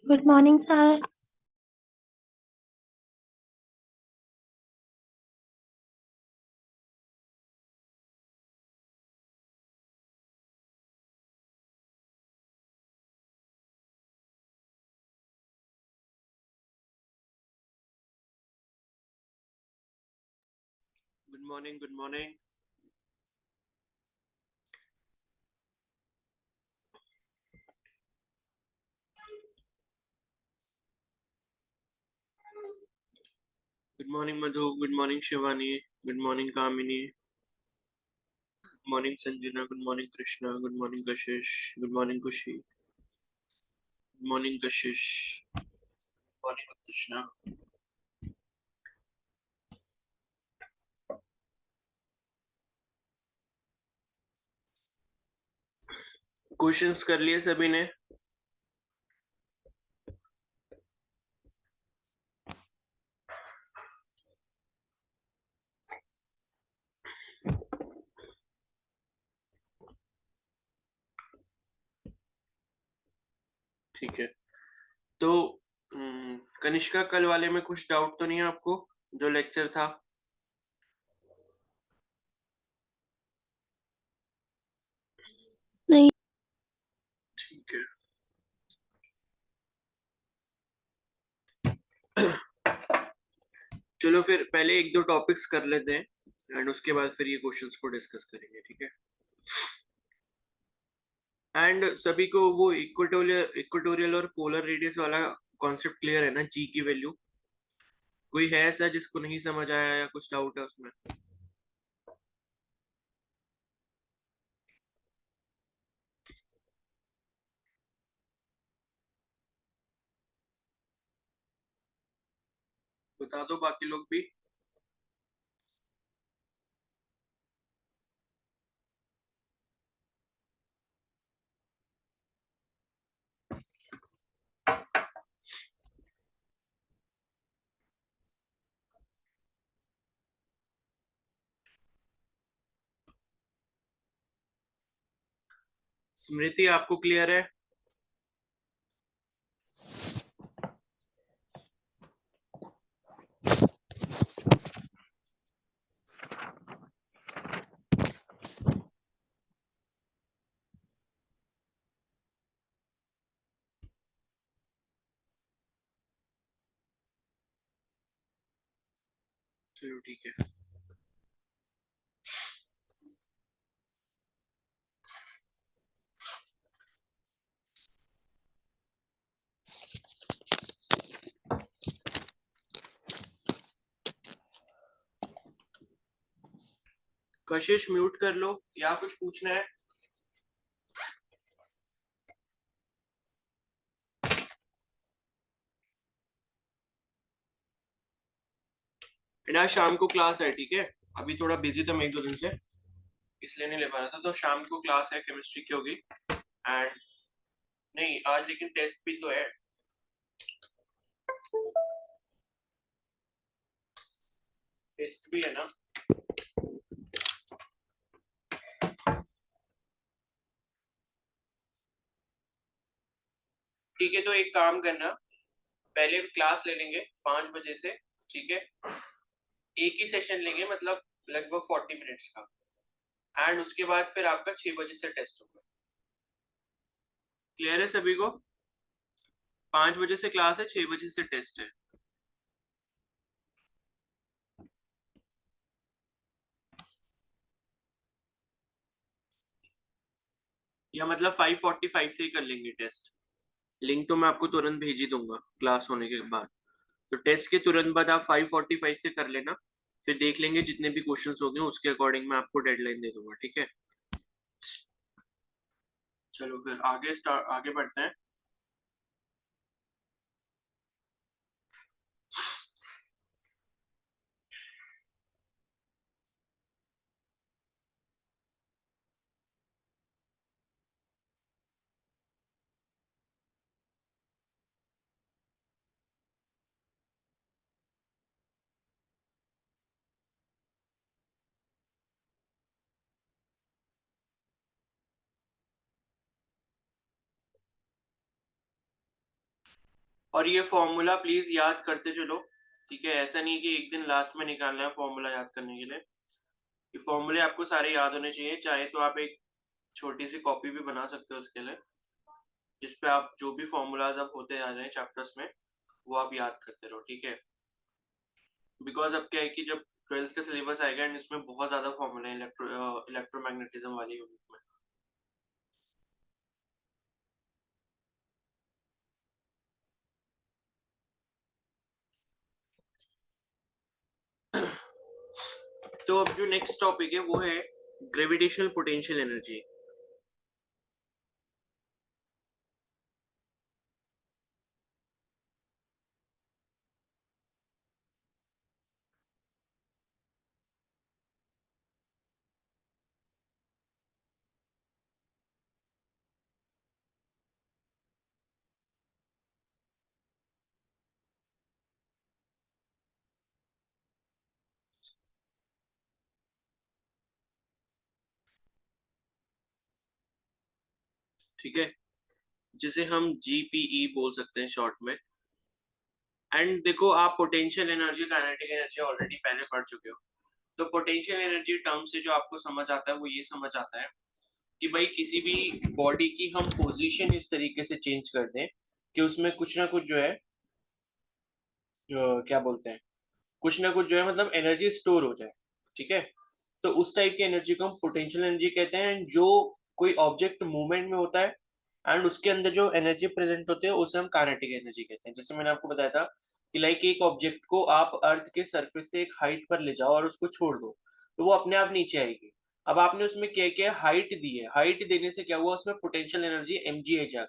Good morning, sir. Good morning. Good morning. Good morning, Madhu. Good morning, Shivani. Good morning, Kamini. Good morning, Sanjana. Good morning, Krishna. Good morning, Kashish. Good morning, Kushi. Good morning, Kashish. Good morning, Krishna. Questions कर लिए सभी ने? ठीक है। तो कनिष्का, कल वाले में कुछ डाउट तो नहीं है आपको, जो लेक्चर था? नहीं। ठीक है। चलो फिर पहले एक दो टॉपिक्स कर लेते हैं एंड उसके बाद फिर ये क्वेश्चंस को डिस्कस करेंगे, ठीक है? एंड सभी को वो इक्वेटोरियल और पोलर रेडियस वाला कॉन्सेप्ट क्लियर है ना, जी की वैल्यू? कोई है ऐसा जिसको नहीं समझ आया या कुछ डाउट है उसमें? बता दो बाकी लोग भी। स्मृति, आपको क्लियर है? चलो ठीक है। कशिश म्यूट कर लो, या कुछ पूछना है? बेटा शाम को क्लास है, ठीक है? अभी थोड़ा बिजी था मैं एक दो दिन से, इसलिए नहीं ले पा रहा था। तो शाम को क्लास है, केमिस्ट्री की होगी। एंड नहीं, आज लेकिन टेस्ट भी तो है। टेस्ट भी है ना? ठीक है, तो एक काम करना, पहले क्लास ले लेंगे 5 बजे से, ठीक है? एक ही सेशन लेंगे, मतलब लगभग 40 मिनट्स का। एंड उसके बाद फिर आपका 6 बजे से टेस्ट होगा। क्लियर है सभी को? 5 बजे से क्लास है, 6 बजे से टेस्ट है। या मतलब 5:45 से ही कर लेंगे टेस्ट। लिंक तो मैं आपको तुरंत भेज ही दूंगा क्लास होने के बाद। तो टेस्ट के तुरंत बाद आप 5:45 से कर लेना। फिर देख लेंगे जितने भी क्वेश्चंस होंगे उसके अकॉर्डिंग मैं आपको डेडलाइन दे दूंगा, ठीक है? चलो फिर आगे बढ़ते हैं। और ये फॉर्मूला प्लीज याद करते चलो, ठीक है? ऐसा नहीं कि एक दिन लास्ट में निकालना है फॉर्मूला याद करने के लिए। ये फॉर्मूले आपको सारे याद होने चाहिए, चाहे तो आप एक छोटी सी कॉपी भी बना सकते हो उसके लिए, जिसपे आप जो भी फॉर्मूलाज अब होते जा रहे हैं चैप्टर्स में वो आप याद करते रहो, ठीक है? बिकॉज अब क्या है कि जब 12th का सिलेबस आएगा एंड इसमें बहुत ज्यादा फॉर्मूले हैं इलेक्ट्रोमैग्नेटिज्म वाली यूनिट में। तो अब जो नेक्स्ट टॉपिक है वो है ग्रेविटेशनल पोटेंशियल एनर्जी। ठीक है, जिसे हम जीपीई बोल सकते हैं शॉर्ट में। एंड देखो, आप potential energy kinetic energy already पहले पढ़ चुके हो। तो पोटेंशियल एनर्जी टर्म से जो आपको समझ आता है वो ये समझ आता है कि भाई किसी भी बॉडी की हम पोजीशन इस तरीके से चेंज कर दें कि उसमें कुछ ना कुछ जो है, जो क्या बोलते हैं, कुछ ना कुछ जो है मतलब एनर्जी स्टोर हो जाए, ठीक है? तो उस टाइप की एनर्जी को हम पोटेंशियल एनर्जी कहते हैं। And जो कोई ऑब्जेक्ट मूवमेंट में होता है एंड उसके अंदर जो एनर्जी प्रेजेंट होती है उसे हम काइनेटिक एनर्जी कहते हैं। जैसे मैंने आपको बताया था कि लाइक एक ऑब्जेक्ट को आप अर्थ के सरफेस से एक हाइट पर ले जाओ और उसको छोड़ दो तो वो अपने आप नीचे आएगी। अब आपने उसमें क्या किया, हाइट दी है, हाइट देने से क्या हुआ, उसमें पोटेंशियल एनर्जी mgh आ गई,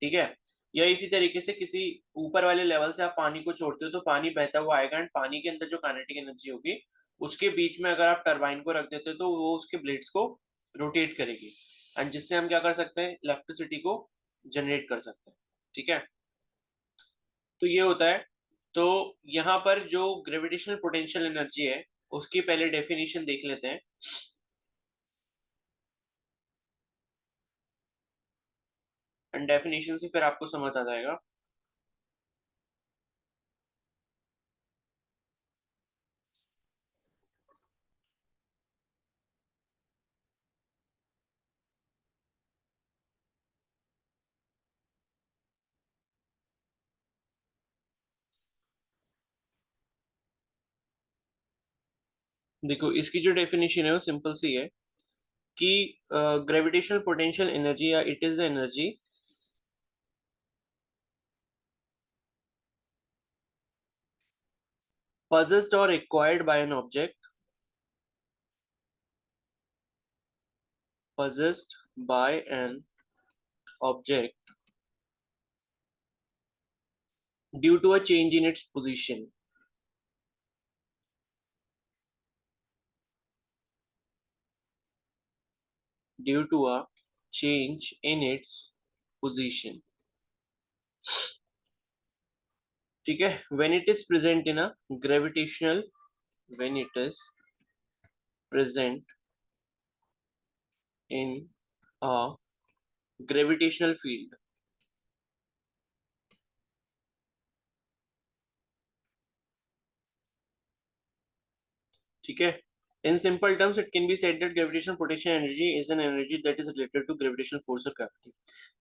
ठीक है? या इसी तरीके से किसी ऊपर वाले लेवल से आप पानी को छोड़ते हो तो पानी बहता हुआ आएगा एंड पानी के अंदर जो काइनेटिक एनर्जी होगी उसके बीच में अगर आप टरबाइन को रख देते हो तो वो उसके ब्लेड्स को रोटेट करेगी एंड जिससे हम क्या कर सकते हैं, इलेक्ट्रिसिटी को जनरेट कर सकते हैं, ठीक है? तो ये होता है। तो यहाँ पर जो ग्रेविटेशनल पोटेंशियल एनर्जी है उसकी पहले डेफिनेशन देख लेते हैं एंड डेफिनेशन से फिर आपको समझ आ जाएगा। देखो, इसकी जो डेफिनेशन है वो सिंपल सी है कि ग्रेविटेशनल पोटेंशियल एनर्जी या it is the energy possessed or acquired by an object, possessed by an object due to a change in its position, due to a change in its position, ठीक है? when it is present in a gravitational, when it is present in a gravitational field, ठीक है? In simple terms, it can be said that gravitational potential energy is an energy that is related to gravitational force or gravity.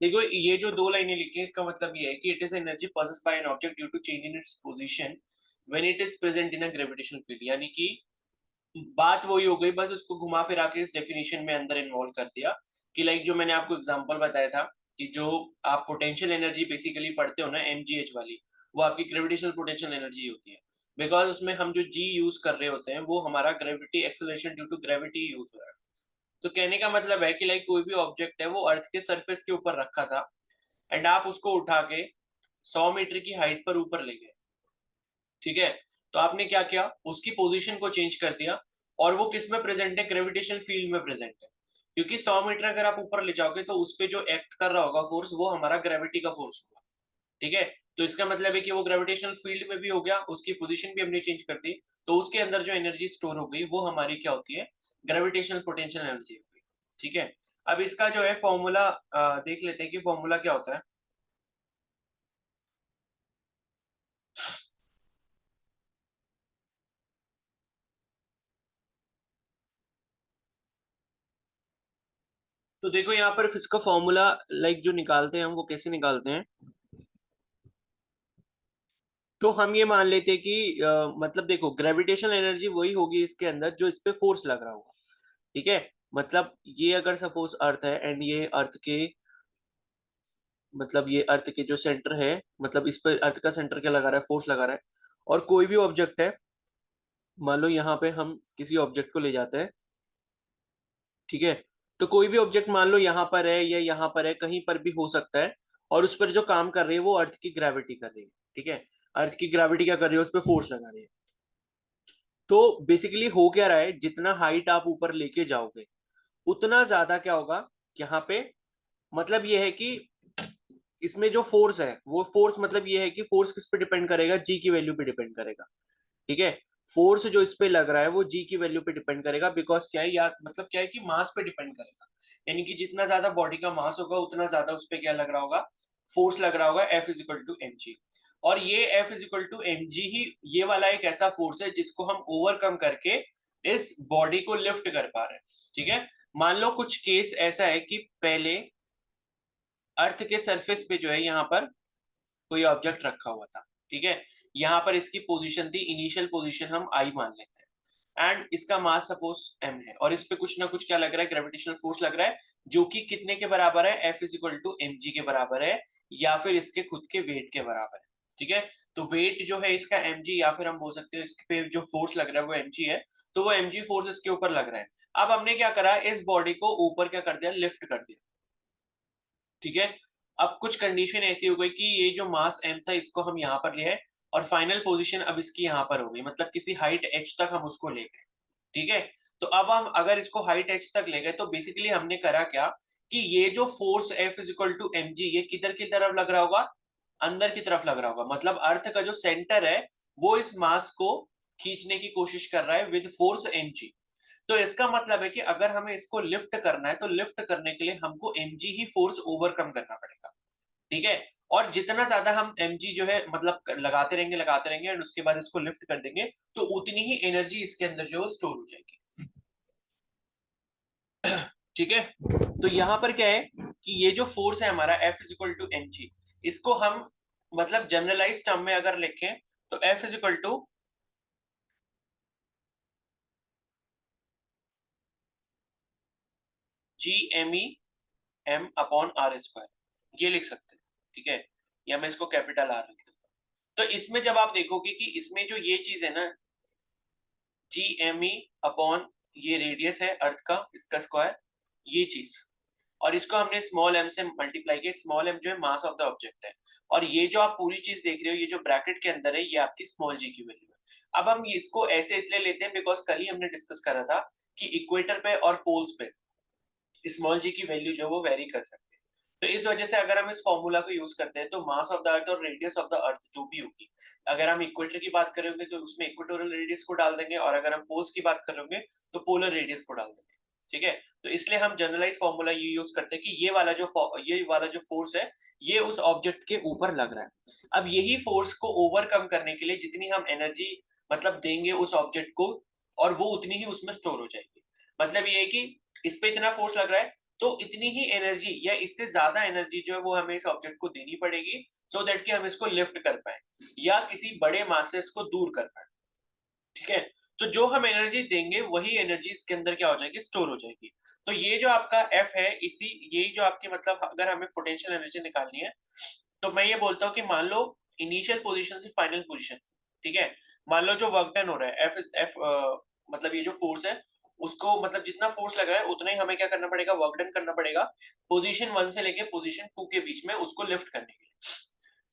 देखो, ये जो दो लाइनें लिखी हैं इसका मतलब ये है कि it is energy possessed by an object due to change in its position when it is present in a gravitational field। यानी कि बात वही हो गई, बस उसको घुमा फिरा के इस डेफिनेशन में अंदर इन्वॉल्व कर दिया कि लाइक जो मैंने आपको एग्जांपल बताया था कि जो आप पोटेंशियल एनर्जी बेसिकली पढ़ते हो ना mgh वाली, वो आपकी ग्रेविटेशनल पोटेंशियल एनर्जी होती है। बिकॉज उसमें हम जो जी यूज कर रहे होते हैं वो हमारा gravity acceleration due to gravity use हो रहा है। तो कहने का मतलब है कि लाइक कोई भी ऑब्जेक्ट है वो अर्थ के सरफेस के ऊपर रखा था एंड आप उसको उठा के 100 मीटर की हाइट पर ऊपर ले गए, ठीक है? तो आपने क्या किया, उसकी पोजीशन को चेंज कर दिया और वो किस में प्रेजेंट है, ग्रेविटेशनल फील्ड में प्रेजेंट है। क्योंकि 100 मीटर अगर आप ऊपर ले जाओगे तो उस पर जो एक्ट कर रहा होगा फोर्स वो हमारा ग्रेविटी का फोर्स होगा, ठीक है? तो इसका मतलब है कि वो ग्रेविटेशनल फील्ड में भी हो गया, उसकी पोजीशन भी हमने चेंज कर दी, तो उसके अंदर जो एनर्जी स्टोर हो गई वो हमारी क्या होती है, ग्रेविटेशनल पोटेंशियल एनर्जी हो गई, ठीक है? अब इसका जो है फॉर्मूला देख लेते हैं कि फॉर्मूला क्या होता है। तो देखो यहाँ पर इसका फॉर्मूला लाइक जो निकालते हैं हम वो कैसे निकालते हैं, तो हम ये मान लेते हैं कि मतलब देखो ग्रेविटेशनल एनर्जी वही होगी इसके अंदर जो इस पे फोर्स लग रहा होगा, ठीक है। मतलब ये अगर सपोज अर्थ है एंड ये अर्थ के, मतलब ये अर्थ के जो सेंटर है, मतलब इस पर अर्थ का सेंटर क्या लगा रहा है, फोर्स लगा रहा है। और कोई भी ऑब्जेक्ट है, मान लो यहाँ पे हम किसी ऑब्जेक्ट को ले जाते हैं, ठीक है। तो कोई भी ऑब्जेक्ट मान लो यहाँ पर है या यहाँ पर है, कहीं पर भी हो सकता है, और उस पर जो काम कर रही है वो अर्थ की ग्रेविटी कर रही है, ठीक है। अर्थ की ग्रेविटी क्या कर रही है, उस पर फोर्स लगा रही है। तो बेसिकली हो क्या रहा है, जितना हाइट आप ऊपर लेके जाओगे उतना ज्यादा क्या होगा यहाँ पे, मतलब ये है कि इसमें जो फोर्स है वो फोर्स, मतलब ये है कि फोर्स किस पे डिपेंड करेगा, जी की वैल्यू पे डिपेंड करेगा, ठीक है। फोर्स जो इस पे लग रहा है वो जी की वैल्यू पे डिपेंड करेगा, बिकॉज क्या है, या मतलब क्या है कि मास पे डिपेंड करेगा, यानी कि जितना ज्यादा बॉडी का मास होगा उतना ज्यादा उस पे क्या लग रहा होगा, फोर्स लग रहा होगा, F is equal to M G. और ये F is equal to M G ही ये वाला एक ऐसा फोर्स है जिसको हम ओवरकम करके इस बॉडी को लिफ्ट कर पा रहे हैं, ठीक है। मान लो कुछ केस ऐसा है कि पहले अर्थ के सरफेस पे जो है यहाँ पर कोई ऑब्जेक्ट रखा हुआ था, ठीक है। यहाँ पर इसकी पोजीशन थी, इनिशियल पोजीशन हम आई मान लेते हैं, एंड इसका मास सपोज एम है, और इस पे कुछ ना कुछ क्या लग रहा है, ग्रेविटेशनल फोर्स लग रहा है, जो कि कितने के बराबर है, F is equal to M g के बराबर है, या फिर इसके खुद के वेट के बराबर है, ठीक है। तो वेट जो है इसका एम जी, या फिर हम बोल सकते हैं इसके पे जो फोर्स लग रहा है वो एम जी है, तो वो एम जी फोर्स इसके ऊपर लग रहा है। अब हमने क्या करा, इस बॉडी को ऊपर क्या कर दिया, लिफ्ट कर दिया, ठीक है। अब कुछ कंडीशन ऐसी हो गई कि ये जो मास m था इसको हम यहाँ पर ले आए, और फाइनल पोजीशन अब इसकी यहाँ पर हो गई, मतलब किसी हाइट h तक हम उसको ले गए, ठीक है। तो अब हम अगर इसको हाइट h तक ले गए तो बेसिकली हमने करा क्या, कि ये जो force F is equal to M g, ये किधर की तरफ लग रहा होगा, अंदर की तरफ लग रहा होगा, मतलब अर्थ का जो सेंटर है वो इस मास को खींचने की कोशिश कर रहा है विद फोर्स एम जी। तो इसका मतलब है कि अगर हमें इसको लिफ्ट करना है तो लिफ्ट करने के लिए हमको mg ही फोर्स ओवरकम करना पड़ेगा, ठीक है। और जितना ज्यादा हम mg जो है मतलब लगाते रहेंगे एंड उसके बाद इसको लिफ्ट कर देंगे, तो उतनी ही एनर्जी इसके अंदर जो है स्टोर हो जाएगी, ठीक है। तो यहाँ पर क्या है कि ये जो फोर्स है हमारा F is equal to M g, इसको हम मतलब जनरलाइज टर्म में अगर लिखें तो F is equal to G M e m upon r square, ये लिख सकते हैं, ठीक है। या मैं इसको कैपिटल आर लिख देता हूँ। तो इसमें जब आप देखोगे कि इसमें जो ये चीज है ना, जी एम ई अपॉन ये रेडियस है अर्थ का, इसका स्क्वायर, ये चीज, और इसको हमने स्मॉल एम से मल्टीप्लाई किया, स्मॉल एम जो है मास ऑफ द ऑब्जेक्ट है, और ये जो आप पूरी चीज देख रहे हो ये जो ब्रैकेट के अंदर है ये आपकी स्मॉल जी की वैल्यू है। अब हम इसको ऐसे इसलिए लेते हैं बिकॉज कल ही हमने डिस्कस करा था कि इक्वेटर पे और पोल्स पे स्मॉल जी की वैल्यू जो है वो वेरी कर सकते हैं। तो इस वजह से अगर हम इस फॉर्मूला को यूज करते हैं तो मास ऑफ द अर्थ और रेडियस ऑफ द अर्थ जो भी होगी, अगर हम इक्वेटर की बात करेंगे तो उसमें इक्वेटोरियल रेडियस को डाल देंगे, और अगर हम पोल्स की बात करेंगे तो पोलर रेडियस को डाल देंगे, ठीक है। तो इसलिए हम जनरलाइज फॉर्मूला ये यूज करते हैं कि ये वाला जो फोर्स है ये उस ऑब्जेक्ट के ऊपर लग रहा है। अब यही फोर्स को ओवरकम करने के लिए जितनी हम एनर्जी मतलब देंगे उस ऑब्जेक्ट को, और वो उतनी ही उसमें स्टोर हो जाएगी। मतलब ये है कि इस पे इतना फोर्स लग रहा है तो इतनी ही एनर्जी या इससे ज्यादा एनर्जी जो है वो हमें इस ऑब्जेक्ट को देनी पड़ेगी, सो दैट कि हम इसको लिफ्ट कर पाए या किसी बड़े मास से इसको दूर कर पाए, ठीक है। तो जो हम एनर्जी देंगे वही एनर्जी इसके अंदर क्या हो जाएगी, स्टोर हो जाएगी। तो ये जो आपका एफ है, इसी यही जो आपकी मतलब अगर हमें पोटेंशियल एनर्जी निकालनी है तो मैं ये बोलता हूँ कि मान लो इनिशियल पोजीशन से फाइनल पोजीशन, ठीक है। मान लो जो वर्क डन हो रहा है एफ मतलब ये जो फोर्स है उसको मतलब जितना फोर्स लग रहा है उतना ही हमें क्या करना पड़ेगा, वर्क डन करना पड़ेगा पोजीशन 1 से लेके पोजीशन 2 के बीच में उसको लिफ्ट करने के लिए।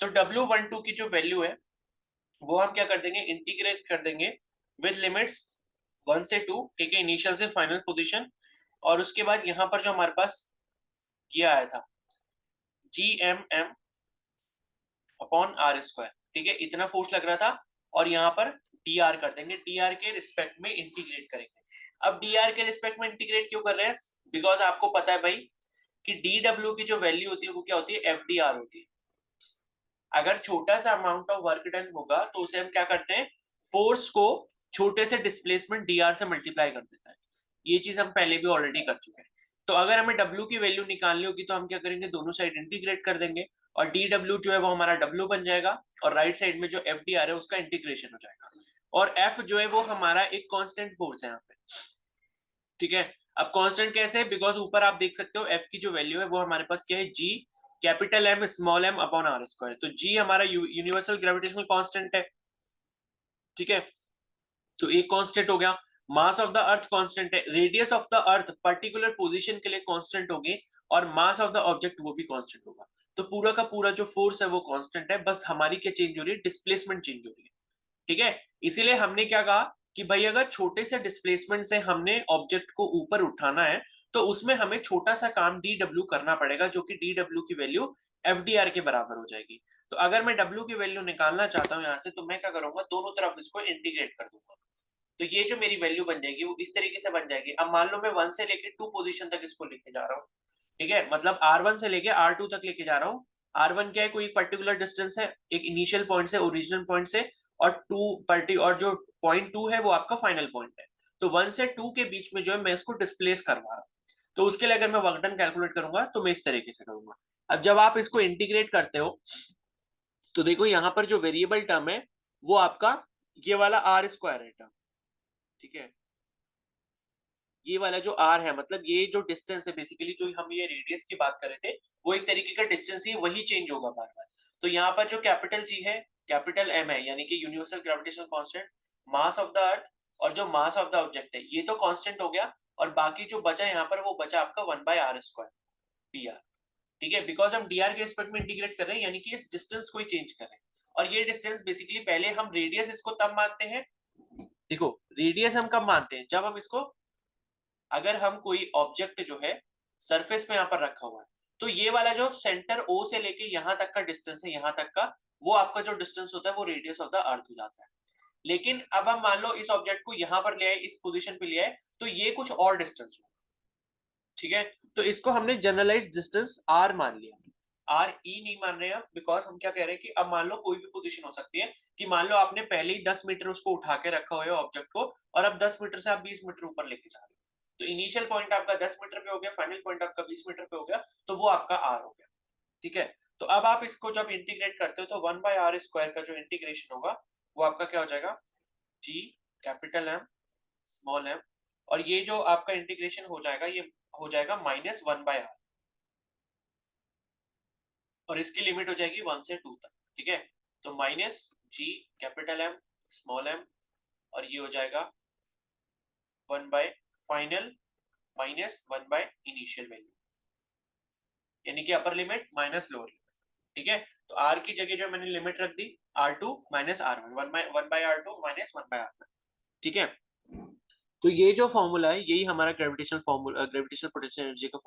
तो W12 की जो वैल्यू है वो हम क्या कर देंगे, इंटीग्रेट कर देंगे विद लिमिट्स 1 से 2, ठीक है, इनिशियल से फाइनल पोजीशन। और उसके बाद यहाँ पर जो हमारे पास ये आया था G M m upon r square, ठीक है, इतना फोर्स लग रहा था, और यहाँ पर डी आर कर देंगे, डी आर के रिस्पेक्ट में इंटीग्रेट करेंगे। अब डी आर के रिस्पेक्ट में इंटीग्रेट क्यों कर रहे हैं, बिकॉज आपको पता है भाई कि डी डब्ल्यू की जो वैल्यू होती है वो क्या होती है, एफ डी आर होती है। अगर छोटा सा अमाउंट ऑफ वर्क डन होगा तो उसे हम क्या करते हैं, फोर्स को छोटे से डिस्प्लेसमेंट डी आर से मल्टीप्लाई कर देता है। ये चीज हम पहले भी ऑलरेडी कर चुके हैं। तो अगर हमें W की वैल्यू निकालनी होगी तो हम क्या करेंगे, दोनों साइड इंटीग्रेट कर देंगे और dW जो है वो हमारा W बन जाएगा और राइट साइड में जो FDR है उसका इंटीग्रेशन हो जाएगा। और F जो है वो हमारा एक कांस्टेंट फोर्स है यहाँ पे, ठीक है। अब कांस्टेंट कैसे है, बिकॉज ऊपर आप देख सकते हो F की जो वैल्यू है वो हमारे पास क्या है, G capital M small m upon R square. तो G हमारा यूनिवर्सल ग्रेविटेशनल कांस्टेंट है, ठीक है। तो एक कांस्टेंट हो गया। Mass of the earth constant है, radius of the earth particular position के लिए कांस्टेंट होगी और मास ऑफ द ऑब्जेक्ट वो भी कांस्टेंट होगा। तो पूरा का पूरा जो फोर्स है वो कांस्टेंट है, बस हमारी क्या चेंज हो रही है, डिस्प्लेसमेंट चेंज हो रही है, ठीक है। इसीलिए हमने क्या कहा कि भाई अगर छोटे से डिस्प्लेसमेंट से हमने ऑब्जेक्ट को ऊपर उठाना है तो उसमें हमें छोटा सा काम dw करना पड़ेगा, जो कि dw की वैल्यू fdr के बराबर हो जाएगी। तो अगर मैं w की वैल्यू निकालना चाहता हूं यहां से, तो मैं क्या करूंगा, दोनों तरफ इसको इंटीग्रेट कर दूंगा। तो ये जो मेरी वैल्यू बन जाएगी वो इस तरीके से बन जाएगी। अब मान लो मैं 1 से लेके 2 पोजीशन तक इसको लेके जा रहा हूँ, ठीक है, मतलब R1 से लेके R2 तक लेके जा रहा हूँ। R1 क्या है, कोई पर्टिकुलर डिस्टेंस है, एक इनिशियल पॉइंट से, ओरिजिनल पॉइंट से, और और जो पॉइंट 2 है वो आपका फाइनल पॉइंट है। तो 1 से 2 के बीच में जो है मैं इसको डिस्प्लेस करवा रहा हूँ। तो उसके लिए अगर मैं वर्क डन कैलकुलेट करूंगा तो मैं इस तरीके से करूंगा। अब जब आप इसको इंटीग्रेट करते हो तो देखो यहाँ पर जो वेरिएबल टर्म है वो आपका ये वाला R स्क्वायर है टर्म, ठीक है। ये वाला जो r है, मतलब ये जो डिस्टेंस है, बेसिकली जो हम ये रेडियस की बात कर रहे थे, वो एक तरीके का डिस्टेंस ही वही चेंज होगा बार बार। तो यहाँ पर जो कैपिटल G है, कैपिटल M है, यानी कि universal gravitational constant, mass of the अर्थ और जो मास ऑफ द ऑब्जेक्ट है, ये तो कांस्टेंट हो गया। और बाकी जो बचा यहाँ पर वो बचा आपका 1/r स्क्वायर dr, ठीक है। बिकॉज हम dr के रिस्पेक्ट में इंटीग्रेट कर रहे हैं, यानी कि इस डिस्टेंस को ही चेंज कर रहे हैं। और ये डिस्टेंस बेसिकली पहले हम रेडियस इसको तब मानते हैं, देखो रेडियस हम कब मानते हैं, जब हम इसको, अगर हम कोई ऑब्जेक्ट जो है सरफेस पे यहाँ पर रखा हुआ है, तो ये वाला जो सेंटर O से लेके यहाँ तक का डिस्टेंस है, यहाँ तक का, वो आपका जो डिस्टेंस होता है वो रेडियस ऑफ द अर्थ हो जाता है। लेकिन अब हम मान लो इस ऑब्जेक्ट को यहाँ पर ले आए, इस पोजीशन पे ले आए, तो ये कुछ और डिस्टेंस हो, ठीक है। तो इसको हमने जनरलाइज डिस्टेंस r मान लिया, आर ई नहीं मान रहे हैं, बिकॉज हम क्या कह रहे हैं कि अब मान लो कोई भी पोजीशन हो सकती है, कि मान लो आपने पहले ही 10 मीटर उसको उठा के रखा हुआ है ऑब्जेक्ट को, और अब 10 मीटर से आप 20 मीटर ऊपर लेके जा रहे हो। तो इनिशियल पॉइंट आपका 10 मीटर पे हो गया, फाइनल पॉइंट आपका 20 मीटर पे हो गया, तो वो आपका r हो गया, ठीक है। तो अब आप इसको जब इंटीग्रेट करते हो तो 1/r स्क्वायर का जो इंटीग्रेशन होगा वो आपका क्या हो जाएगा, g capital M small m, और ये जो आपका इंटीग्रेशन हो जाएगा ये हो जाएगा -1/r, और इसकी लिमिट हो जाएगी 1 से 2 तक, ठीक है। तो -g capital M small m, और ये हो जाएगा 1 bye final -1 by initial value, यानी कि upper limit minus lower limit, ठीक है। तो r की जगह जो मैंने लिमिट रख दी r2 -r1, 1/r2 -1/r1, ठीक है। तो ये जो फॉर्मूला है यही हमारा gravitational formula, gravitational potential energy का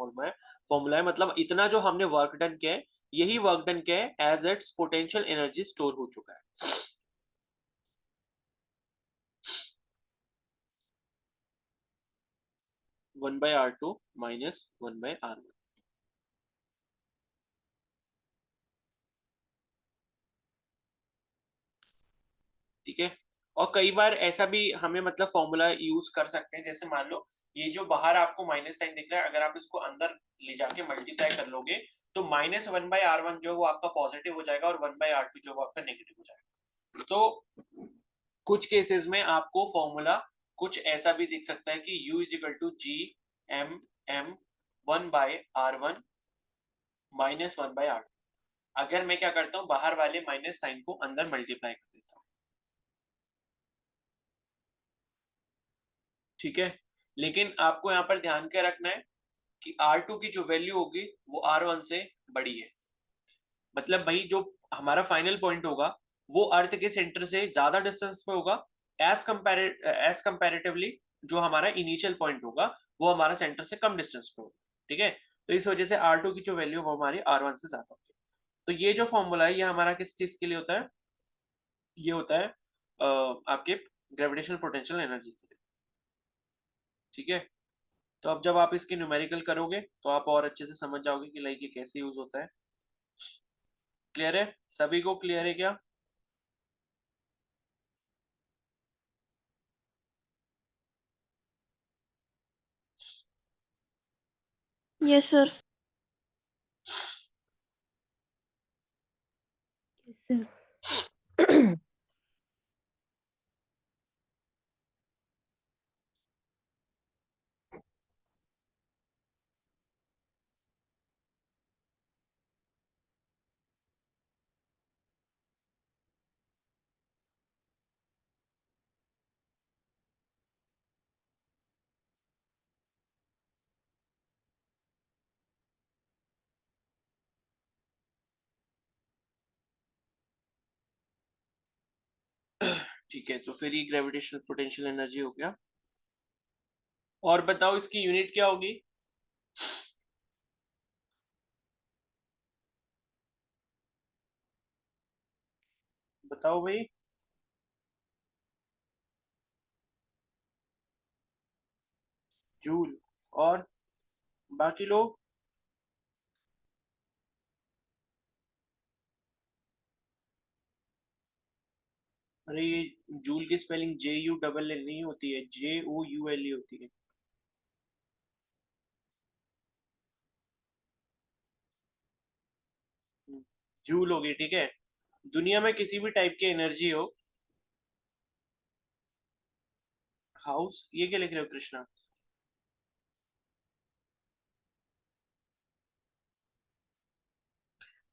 फॉर्मूला है, मतलब इतना जो हमने वर्क डन किया है यही वर्क डन किया है as it's potential energy store हो चुका है। 1/r2 -1/r1, ठीक है। और कई बार ऐसा भी हमें मतलब फॉर्मूला यूज कर सकते हैं, जैसे मान लो ये जो बाहर आपको माइनस साइन दिख रहा है, अगर आप इसको अंदर ले जाके मल्टीप्लाई कर लोगे तो -1/r1 जो वो आपका पॉजिटिव हो जाएगा और 1/r2 जो वो आपका नेगेटिव हो जाएगा। तो कुछ केसेस में आपको फॉर्मूला कुछ ऐसा भी दिख सकता है कि u is equal to G M m 1/r1 -1/r2। अगर मैं क्या करता हूँ, बाहर वाले माइनस साइन को अंदर मल्टीप्लाई कर देता हूँ, ठीक है। लेकिन आपको यहाँ पर ध्यान क्या रखना है कि R2 की जो वैल्यू होगी वो R1 से बड़ी है, मतलब भाई जो हमारा फाइनल पॉइंट होगा वो अर्थ के सेंटर से ज्यादा डिस्टेंस पे होगा, एज कंपैरेटिवली जो हमारा इनिशियल पॉइंट होगा वो हमारा सेंटर से कम डिस्टेंस पे होगा, ठीक है। तो इस वजह से R2 की जो वैल्यू वो हमारी R1 से ज्यादा होगी। तो ये जो फॉर्मूला है ये हमारा किस चीज के लिए होता है, ये होता है आपके ग्रेविटेशनल पोटेंशियल एनर्जी के लिए, ठीक है। तो अब जब आप इसकी न्यूमेरिकल करोगे तो आप और अच्छे से समझ जाओगे कि लाइक ये कैसे यूज होता है। क्लियर है, सभी को क्लियर है क्या? Yes, sir. Yes, sir. ठीक है, तो फिर ये ग्रेविटेशनल पोटेंशियल एनर्जी हो गया। और बताओ इसकी यूनिट क्या होगी? बताओ भाई। जूल। और बाकी लोग? अरे ये जूल की स्पेलिंग JULL नहीं होती है, JOULE होती है। जूल होगी, ठीक है। दुनिया में किसी भी टाइप की एनर्जी हो। हाउस, ये क्या लिख रहे हो कृष्णा?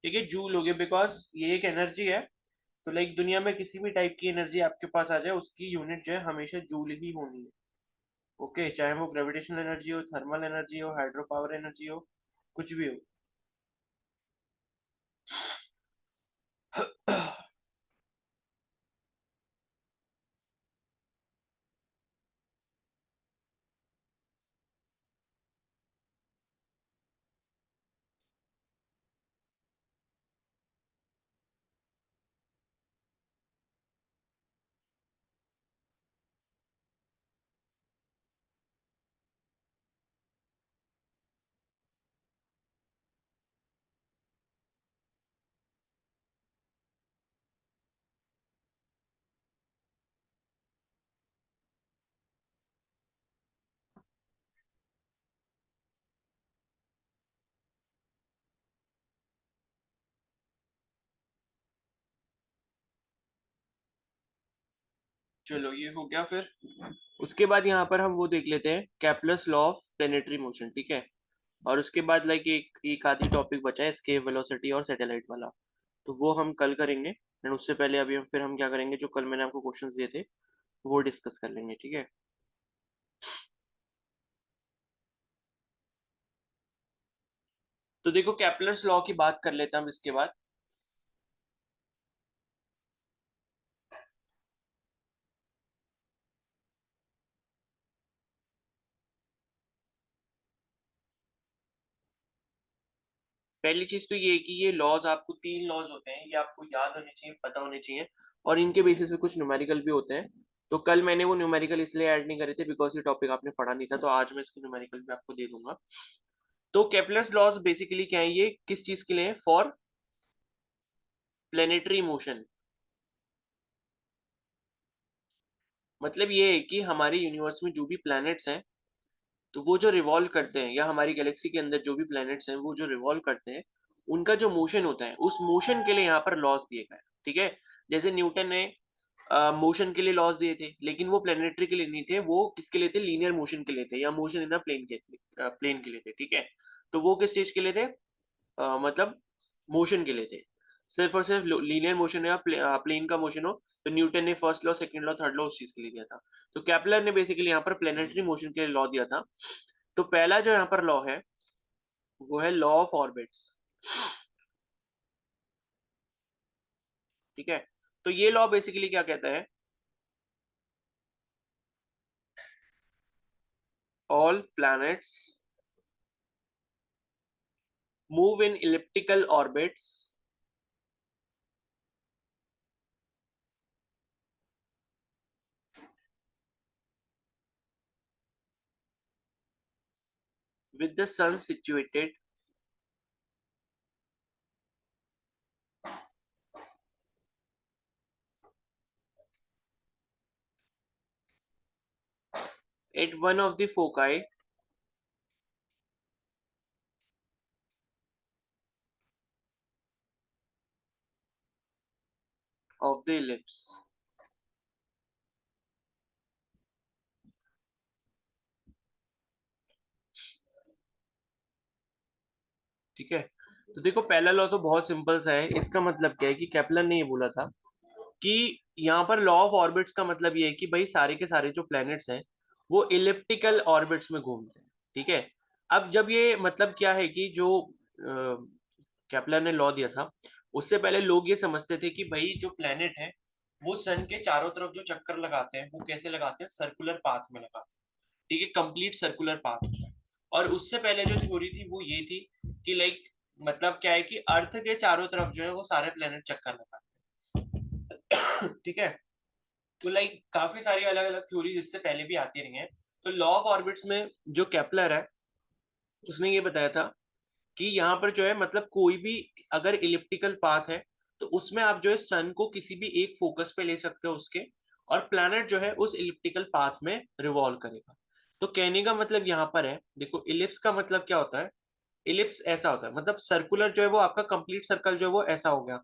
ठीक है, जूल हो गया बिकॉज ये एक एनर्जी है। तो लाइक दुनिया में किसी भी टाइप की एनर्जी आपके पास आ जाए, उसकी यूनिट जो है हमेशा जूल ही होनी है। ओके, चाहे वो ग्रेविटेशनल एनर्जी हो, थर्मल एनर्जी हो, हाइड्रो पावर एनर्जी हो, कुछ भी हो। चलो ये हो गया फिर। उसके बाद यहाँ पर हम वो देख लेते हैं, Kepler's law of planetary motion, ठीक है। और उसके बाद लाइक एक आधी टॉपिक बचा है, स्केप वेलोसिटी और सैटेलाइट वाला। तो वो हम कल करेंगे। एंड उससे पहले अभी हम क्या करेंगे, जो कल मैंने आपको क्वेश्चंस दिए थे वो डिस्कस कर लेंगे, ठीक है। तो देखो, कैप्लर्स लॉ की बात कर लेते हैं हम इसके बाद। पहली चीज तो ये है कि ये लॉज, आपको तीन लॉज होते हैं, ये आपको याद होने चाहिए, पता होने चाहिए। और इनके बेसिस पे कुछ न्यूमेरिकल भी होते हैं। तो कल मैंने वो न्यूमेरिकल इसलिए ऐड नहीं करे थे बिकॉज ये टॉपिक आपने पढ़ा नहीं था, तो आज मैं इसके न्यूमेरिकल भी आपको दे दूंगा। तो केपलर्स लॉज बेसिकली क्या है, ये किस चीज के लिए? For planetary motion. मतलब ये है कि हमारे यूनिवर्स में जो भी प्लैनेट्स हैं, तो वो जो रिवॉल्व करते हैं, या हमारी गैलेक्सी के अंदर जो भी प्लैनेट्स हैं वो जो रिवॉल्व करते हैं, उनका जो मोशन होता है, उस मोशन के लिए यहाँ पर लॉज दिए गए हैं, ठीक है। जैसे न्यूटन ने मोशन के लिए लॉज दिए थे, लेकिन वो प्लेनेटरी के लिए नहीं थे, वो किसके लिए थे? लीनियर मोशन के लिए थे, या मोशन इन प्लेन के लिए थे, ठीक है। तो वो किस चीज के लिए थे? मतलब मोशन के लिए थे। सिर्फ और सिर्फ लीनियर मोशन या प्लेन का मोशन हो, तो न्यूटन ने first law, second law, third law उस चीज के लिए दिया था। तो कैपलर ने बेसिकली यहाँ पर प्लेनेटरी मोशन के लिए लॉ दिया था। तो पहला जो यहाँ पर लॉ है वो है लॉ ऑफ ऑर्बिट्स, ठीक है। तो ये लॉ बेसिकली क्या कहता है? All planets move in elliptical orbits with the sun situated at one of the foci the ellipse. ठीक है, तो देखो पहला लॉ तो बहुत सिंपल सा है। इसका मतलब क्या है कि केपलर ने ये बोला था कि यहाँ पर लॉ ऑफ ऑर्बिट्स का मतलब ये है कि भाई सारे के सारे जो प्लैनेट्स हैं वो इलिप्टिकल ऑर्बिट्स में घूमते हैं। ठीक है, अब जब ये मतलब क्या है कि जो केपलर ने लॉ दिया था उससे पहले लोग ये समझते थे कि भाई जो प्लैनेट है वो सन के चारों तरफ जो चक्कर लगाते हैं वो कैसे लगाते हैं, सर्कुलर पाथ में लगाते हैं। ठीक है, कंप्लीट सर्कुलर पाथ में। और उससे पहले जो थ्योरी थी वो ये थी कि लाइक मतलब क्या है कि अर्थ के चारों तरफ जो है वो सारे प्लेनेट चक्कर लगाते हैं। ठीक है, तो लाइक काफी सारी अलग अलग थ्योरीज इससे पहले भी आती रही हैं। तो लॉ ऑफ ऑर्बिट्स में जो केपलर है उसने ये बताया था कि यहाँ पर जो है मतलब कोई भी अगर इलिप्टिकल पाथ है तो उसमें आप जो है सन को किसी भी एक फोकस पे ले सकते हो उसके, और प्लैनेट जो है उस इलिप्टिकल पाथ में रिवॉल्व करेगा। तो कहने का मतलब यहाँ पर है, देखो इलिप्स का मतलब क्या होता है, इलिप्स ऐसा होता है मतलब सर्कुलर जो है वो आपका कंप्लीट सर्कल जो है वो ऐसा हो गया।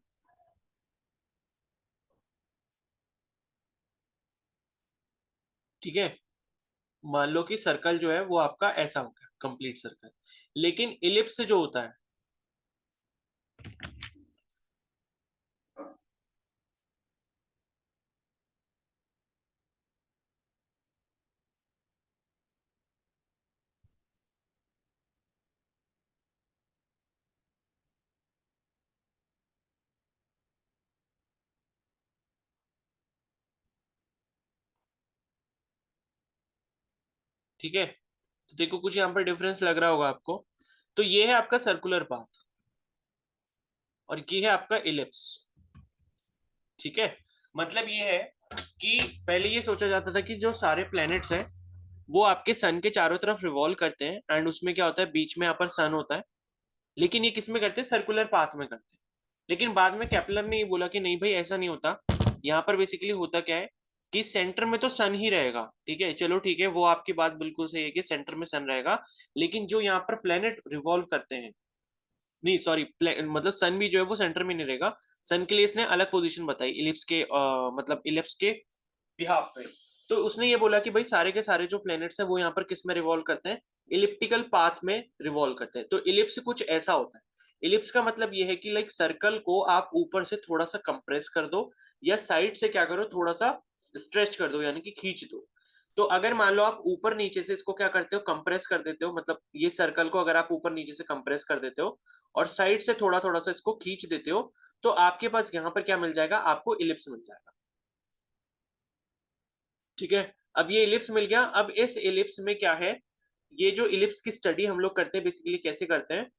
ठीक है, मान लो कि सर्कल जो है वो आपका ऐसा हो गया कंप्लीट सर्कल, लेकिन इलिप्स जो होता है, ठीक है, तो देखो कुछ यहाँ पर डिफरेंस लग रहा होगा आपको। तो ये है आपका सर्कुलर पाथ और ये है आपका इलिप्स। ठीक है, मतलब ये है कि पहले ये सोचा जाता था कि जो सारे प्लैनेट्स हैं वो आपके सन के चारों तरफ रिवॉल्व करते हैं एंड उसमें क्या होता है बीच में यहाँ पर सन होता है, लेकिन ये किस में करते हैं, सर्कुलर पाथ में करते हैं। लेकिन बाद में केपलर ने ये बोला कि नहीं भाई ऐसा नहीं होता, यहाँ पर बेसिकली होता क्या है कि सेंटर में तो सन ही रहेगा। ठीक है, चलो ठीक है, वो आपकी बात बिल्कुल सही है कि सेंटर में सन रहेगा, लेकिन जो यहाँ पर प्लेनेट रिवॉल्व करते हैं, नहीं सॉरी, मतलब सन भी जो है वो सेंटर में नहीं रहेगा। सन के लिए इसने अलग पोजीशन बताई इलिप्स के मतलब इलिप्स के बिहाफ पे। तो उसने ये बोला कि भाई सारे के सारे जो प्लैनेट्स हैं वो यहाँ पर किस में रिवॉल्व करते हैं, इलिप्टिकल पाथ में रिवॉल्व करते हैं। तो इलिप्स कुछ ऐसा होता है। इलिप्स का मतलब ये है कि लाइक सर्कल को आप ऊपर से थोड़ा सा कंप्रेस कर दो या साइड से क्या करो थोड़ा सा स्ट्रेच कर दो यानी कि खींच दो। तो अगर मान लो आप ऊपर नीचे से इसको क्या करते हो, कंप्रेस कर देते हो, मतलब ये सर्कल को अगर आप ऊपर नीचे से कंप्रेस कर देते हो और साइड से थोड़ा थोड़ा सा इसको खींच देते हो, तो आपके पास यहाँ पर क्या मिल जाएगा, आपको इलिप्स मिल जाएगा। ठीक है, अब ये इलिप्स मिल गया। अब इस इलिप्स में क्या है, ये जो इलिप्स की स्टडी हम लोग करते हैं बेसिकली कैसे करते हैं,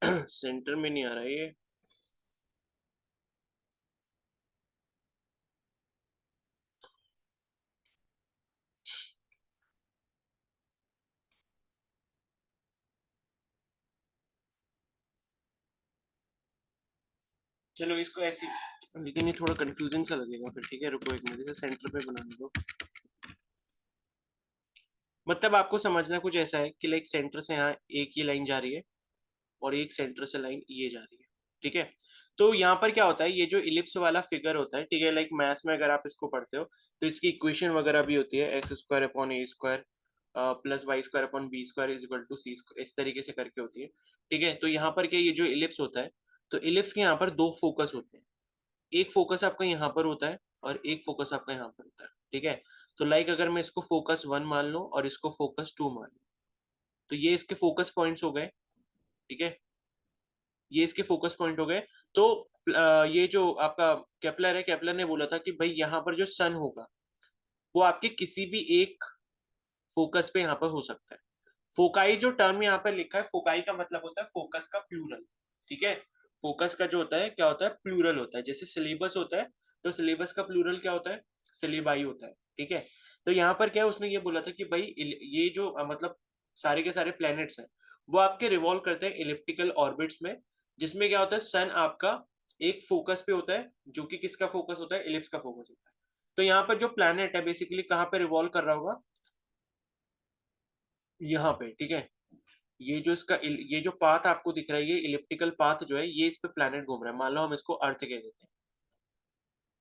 सेंटर में नहीं आ रहा ये। चलो इसको ऐसी, लेकिन ये थोड़ा कंफ्यूजिंग सा लगेगा फिर। ठीक है रुको एक मिनट, इसे सेंटर पे बनाने दो। मतलब आपको समझना कुछ ऐसा है कि लाइक सेंटर से यहाँ एक ही लाइन जा रही है और एक सेंटर से लाइन ये जा रही है। ठीक है, तो यहाँ पर क्या होता है, ये जो इलिप्स वाला फिगर होता है, ठीक है, लाइक मैथ्स में अगर आप इसको पढ़ते हो तो इसकी इक्वेशन वगैरह भी होती है, x square upon a square plus y square upon b square is equal to c square, इस तरीके से करके होती है। ठीक है, तो यहाँ पर क्या, ये जो इलिप्स होता है, तो इलिप्स के यहाँ पर दो फोकस होते हैं, एक फोकस आपका यहाँ पर होता है और एक फोकस आपका यहाँ पर होता है। ठीक है, तो लाइक अगर मैं इसको फोकस वन मान लूँ और इसको फोकस टू मान लूँ, तो ये इसके फोकस पॉइंट्स हो गए। ठीक है, ये इसके फोकस पॉइंट हो गए। तो ये जो आपका केपलर है, केपलर ने बोला था कि भाई यहाँ पर जो सन होगा वो आपके किसी भी एक फोकस पे यहाँ पर हो सकता है। फोकाई जो टर्म यहाँ पर लिखा है, फोकाई का मतलब होता है फोकस का प्लूरल। ठीक है, फोकस का जो होता है क्या होता है, प्लूरल होता है। जैसे सिलेबस होता है, तो सिलेबस का प्लूरल क्या होता है, सिलेबाई होता है। ठीक है, तो यहाँ पर क्या है, उसने ये बोला था कि भाई ये जो मतलब सारे के सारे प्लैनेट्स हैं वो आपके रिवॉल्व करते हैं इलिप्टिकल ऑर्बिट्स में, जिसमें क्या होता है, सन आपका एक फोकस पे होता है, जो कि किसका फोकस होता है, इलिप्स का फोकस होता है। तो यहाँ पर जो प्लैनेट है बेसिकली कहाँ पे रिवॉल्व कर रहा होगा, यहाँ पे। ठीक है, ये जो इसका ये जो पाथ आपको दिख रहा है, ये इलिप्टिकल पाथ जो है, ये इस पे प्लैनेट घूम रहा है। मान लो हम इसको अर्थ कह देते हैं।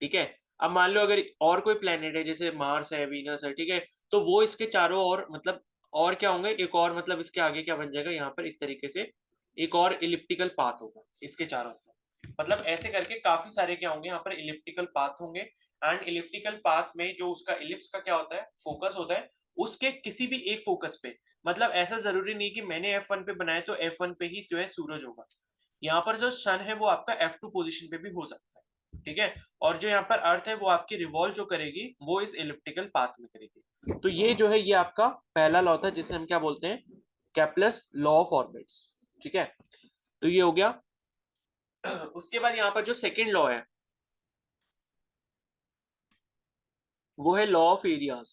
ठीक है, अब मान लो अगर और कोई प्लैनेट है, जैसे मार्स है, वीनस है, ठीक है, तो वो इसके चारों ओर मतलब और क्या होंगे, एक और मतलब इसके आगे क्या बन जाएगा, यहाँ पर इस तरीके से एक और इलिप्टिकल पाथ होगा इसके चारों ओर। मतलब ऐसे करके काफी सारे क्या होंगे यहाँ पर, इलिप्टिकल पाथ होंगे। एंड इलिप्टिकल पाथ में जो उसका इलिप्स का क्या होता है, फोकस होता है, उसके किसी भी एक फोकस पे, मतलब ऐसा जरूरी नहीं कि मैंने F1 पे बनाया तो F1 पे ही जो है सूरज होगा। यहाँ पर जो सन है वो आपका F2 पोजीशन पे भी हो सकता है। ठीक है, और जो यहाँ पर अर्थ है वो आपकी रिवॉल्व जो करेगी वो इस इलिप्टिकल पाथ में करेगी। तो ये जो है ये आपका पहला लॉ था, जिसे हम क्या बोलते हैं, केपलर्स लॉ ऑफ ऑर्बिट्स। ठीक है, तो ये हो गया। उसके बाद यहाँ पर जो सेकेंड लॉ है वो है लॉ ऑफ एरियाज।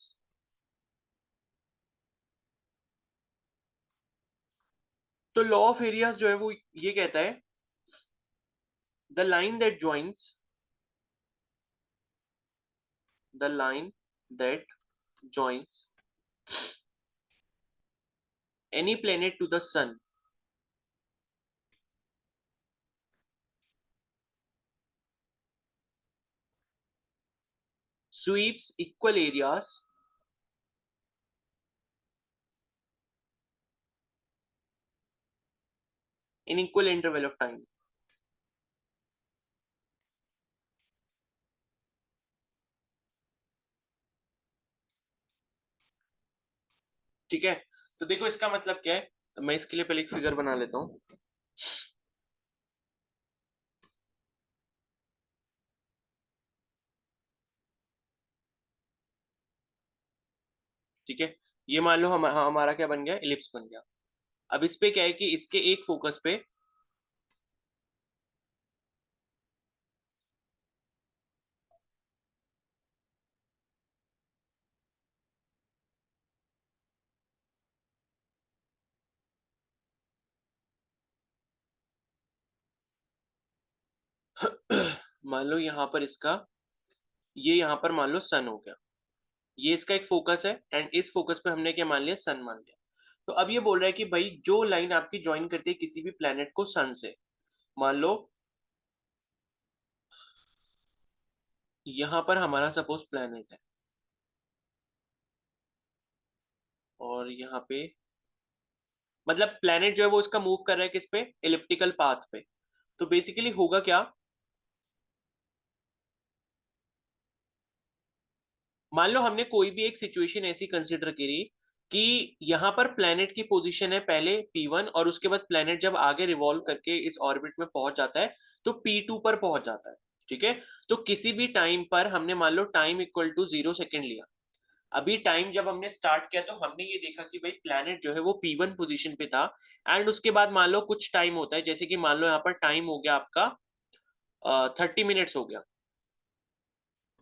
तो लॉ ऑफ एरियाज जो है वो ये कहता है, the line that joins the line that joins any planet to the sun sweeps equal areas in equal interval of time। ठीक है, तो देखो इसका मतलब क्या है, मैं इसके लिए पहले एक फिगर बना लेता हूँ। ठीक है, ये मान लो हमारा क्या बन गया, इलिप्स बन गया। अब इस पे क्या है कि इसके एक फोकस पे मान लो यहाँ पर इसका, ये यहाँ पर मान लो सन हो गया, ये इसका एक फोकस है, एंड इस फोकस पे हमने क्या मान लिया, सन मान लिया। तो अब ये बोल रहा है कि भाई जो लाइन आपकी ज्वाइन करती है किसी भी प्लेनेट को सन से, मान लो यहाँ पर हमारा सपोज प्लेनेट है, और यहाँ पे मतलब प्लेनेट जो है वो इसका मूव कर रहा है किस पे, इलिप्टिकल पाथ पे। तो बेसिकली होगा क्या, मान लो हमने कोई भी एक सिचुएशन ऐसी कंसिडर करी कि यहाँ पर प्लेनेट की पोजीशन है पहले P1, और उसके बाद प्लेनेट जब आगे रिवॉल्व करके इस ऑर्बिट में पहुंच जाता है तो P2 पर पहुंच जाता है। ठीक है, तो किसी भी टाइम पर हमने मान लो टाइम इक्वल टू 0 सेकेंड लिया। अभी टाइम जब हमने स्टार्ट किया तो हमने ये देखा कि भाई प्लेनेट जो है वो P1 पोजीशन पे था, एंड उसके बाद मान लो कुछ टाइम होता है, जैसे कि मान लो यहाँ पर टाइम हो गया आपका 30 मिनट्स हो गया।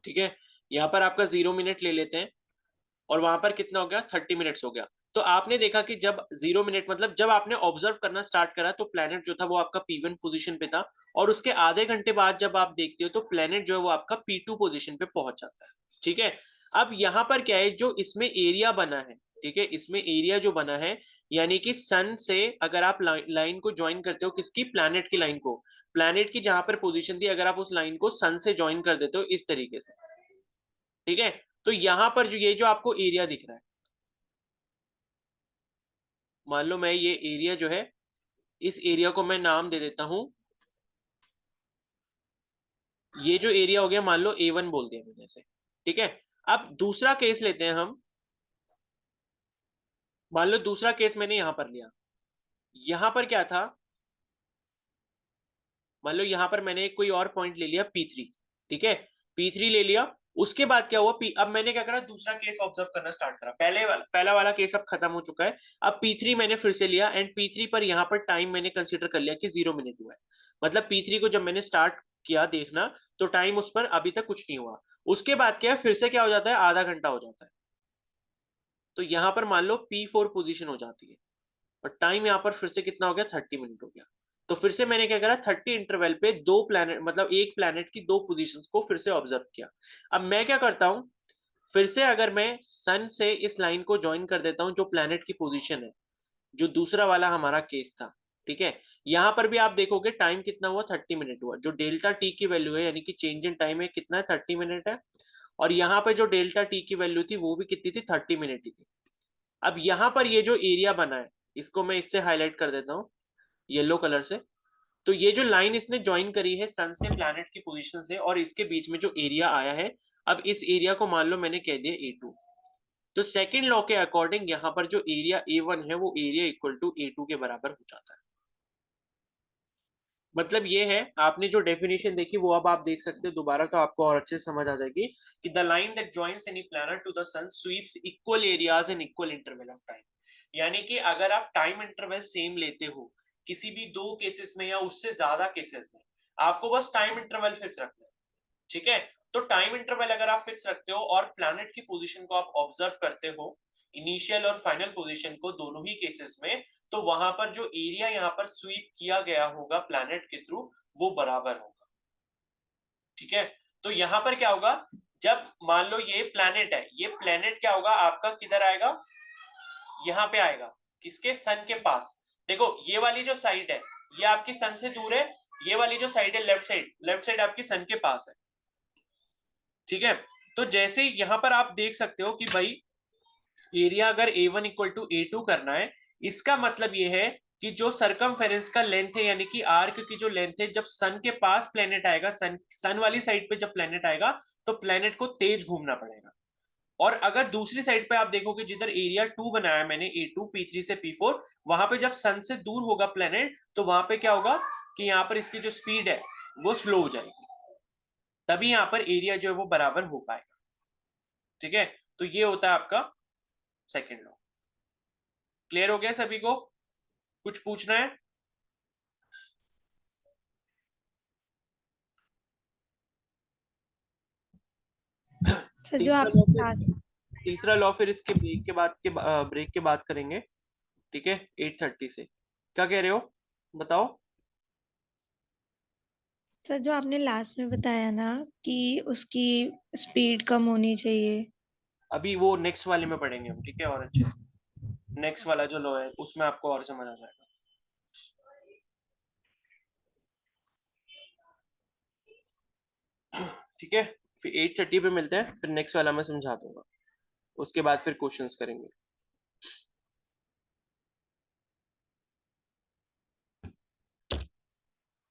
ठीक है, यहाँ पर आपका 0 मिनट ले लेते हैं, और वहां पर कितना हो गया, 30 मिनट्स हो गया। तो आपने देखा कि जब 0 मिनट मतलब जब आपने ऑब्जर्व करना स्टार्ट करा तो प्लेनेट जो था वो आपका P1 पोजीशन पे था, और उसके आधे घंटे बाद जब आप देखते हो तो प्लेनेट जो है वो आपका P2 पोजीशन पे पहुंच जाता है। ठीक है, अब यहाँ पर क्या है, जो इसमें एरिया बना है, ठीक है, इसमें एरिया जो बना है, यानी कि सन से अगर आप लाइन को ज्वाइन करते हो, किसकी, प्लैनेट की लाइन को, प्लैनेट की जहां पर पोजीशन थी, अगर आप उस लाइन को सन से ज्वाइन कर देते हो इस तरीके से। ठीक है, तो यहां पर जो ये जो आपको एरिया दिख रहा है, मान लो मैं ये एरिया जो है, इस एरिया को मैं नाम दे देता हूं, ये जो एरिया हो गया मान लो A1 बोल दिया मैंने इसे। ठीक है, अब दूसरा केस लेते हैं हम, मान लो दूसरा केस मैंने यहां पर लिया, यहां पर क्या था, मान लो यहाँ पर मैंने कोई और पॉइंट ले लिया P3, ठीक है, P3 ले लिया, उसके बाद क्या हुआ, अब मैंने क्या करा, दूसरा केस ऑब्जर्व करना स्टार्ट करा, पहला वाला केस अब खत्म हो चुका है, अब P3 मैंने फिर से लिया, एंड P3 पर यहाँ पर टाइम मैंने कंसीडर कर लिया कि 0 मिनट हुआ है, मतलब P3 को जब मैंने स्टार्ट किया देखना तो टाइम उस पर अभी तक कुछ नहीं हुआ, उसके बाद क्या है, फिर से क्या हो जाता है, आधा घंटा हो जाता है, तो यहाँ पर मान लो P4 पोजीशन हो जाती है, और टाइम यहाँ पर फिर से कितना हो गया, 30 मिनट हो गया, तो फिर से मैंने क्या करा, 30 इंटरवल पे दो प्लैनेट, मतलब एक प्लैनेट की दो पोजीशंस को फिर से ऑब्जर्व किया। अब मैं क्या करता हूं, फिर से अगर मैं सन से इस लाइन को ज्वाइन कर देता हूं जो प्लैनेट की पोजीशन है, जो दूसरा वाला हमारा केस था, ठीक है, यहां पर भी आप देखोगे टाइम कितना हुआ, 30 मिनट हुआ, जो डेल्टा टी की वैल्यू है यानी कि चेंज इन टाइम है कितना है, 30 मिनट है, और यहाँ पे जो डेल्टा टी की वैल्यू थी वो भी कितनी थी, 30 मिनट ही थी। अब यहाँ पर ये जो एरिया बना है, इसको मैं इससे हाईलाइट कर देता हूँ येलो कलर से, तो ये जो लाइन इसने ज्वाइन करी है सन से प्लैनेट की पोजीशन से, और इसके बीच में जो एरिया आया है, अब इस एरिया को मान लो मैंने कह दिया A2, तो सेकंड लॉ के अकॉर्डिंग यहाँ पर जो एरिया A1 है वो एरिया इक्वल टू A2 के बराबर हो जाता है। मतलब ये है, आपने जो डेफिनेशन देखी वो अब आप देख सकते हो दोबारा, तो आपको और अच्छे से समझ आ जाएगी कि the line that joins any planet to the sun sweeps equal areas in equal interval of time, यानी कि अगर आप टाइम इंटरवल सेम लेते हो किसी भी दो केसेस में या उससे ज्यादा केसेस में, आपको बस टाइम इंटरवल फिक्स रखना है, ठीक है, तो टाइम इंटरवल अगर आप फिक्स रखते हो और प्लैनेट की पोजीशन को आप ऑब्जर्व करते हो, इनिशियल और फाइनल पोजीशन को दोनों ही केसेस में, तो वहां पर जो एरिया यहाँ पर स्वीप किया गया होगा प्लैनेट के थ्रू वो बराबर होगा, ठीक है, तो यहाँ पर क्या होगा, जब मान लो ये प्लैनेट है, ये प्लैनेट क्या होगा आपका, किधर आएगा, यहाँ पे आएगा, किसके, सन के पास, देखो ये वाली जो साइड है ये आपकी सन से दूर है, ये वाली जो साइड है लेफ्ट साइड आपकी सन के पास है, ठीक है, तो जैसे यहाँ पर आप देख सकते हो कि भाई एरिया अगर A1 इक्वल टू A2 करना है, इसका मतलब ये है कि जो सरकमफेरेंस का लेंथ है यानी कि आर्क की जो लेंथ है, जब सन के पास प्लेनेट आएगा, सन वाली साइड पे जब प्लेनेट आएगा तो प्लेनेट को तेज घूमना पड़ेगा, और अगर दूसरी साइड पे आप देखोगे जिधर एरिया 2 बनाया मैंने A2 P3 से P4, वहां पे जब सन से दूर होगा प्लेनेट तो वहां पे क्या होगा कि यहाँ पर इसकी जो स्पीड है वो स्लो हो जाएगी, तभी यहाँ पर एरिया जो है वो बराबर हो पाएगा, ठीक है, तो ये होता है आपका सेकेंड लॉ। क्लियर हो गया सभी को, कुछ पूछना है? सर जो तीसरा आप लॉ फिर लास्ट तीसरा लॉ फिर इसके ब्रेक के बाद करेंगे, ठीक है, 8:30 से, क्या कह रहे हो बताओ। सर जो आपने लास्ट में बताया ना कि उसकी स्पीड कम होनी चाहिए। अभी वो नेक्स्ट वाले में पढ़ेंगे हम, ठीक है, और अच्छे से नेक्स्ट ओके वाला जो लॉ है उसमें आपको और समझ आ जाएगा, ठीक है, फिर 8:30 पे मिलते हैं, फिर नेक्स्ट वाला मैं समझा दूंगा, उसके बाद फिर क्वेश्चंस करेंगे।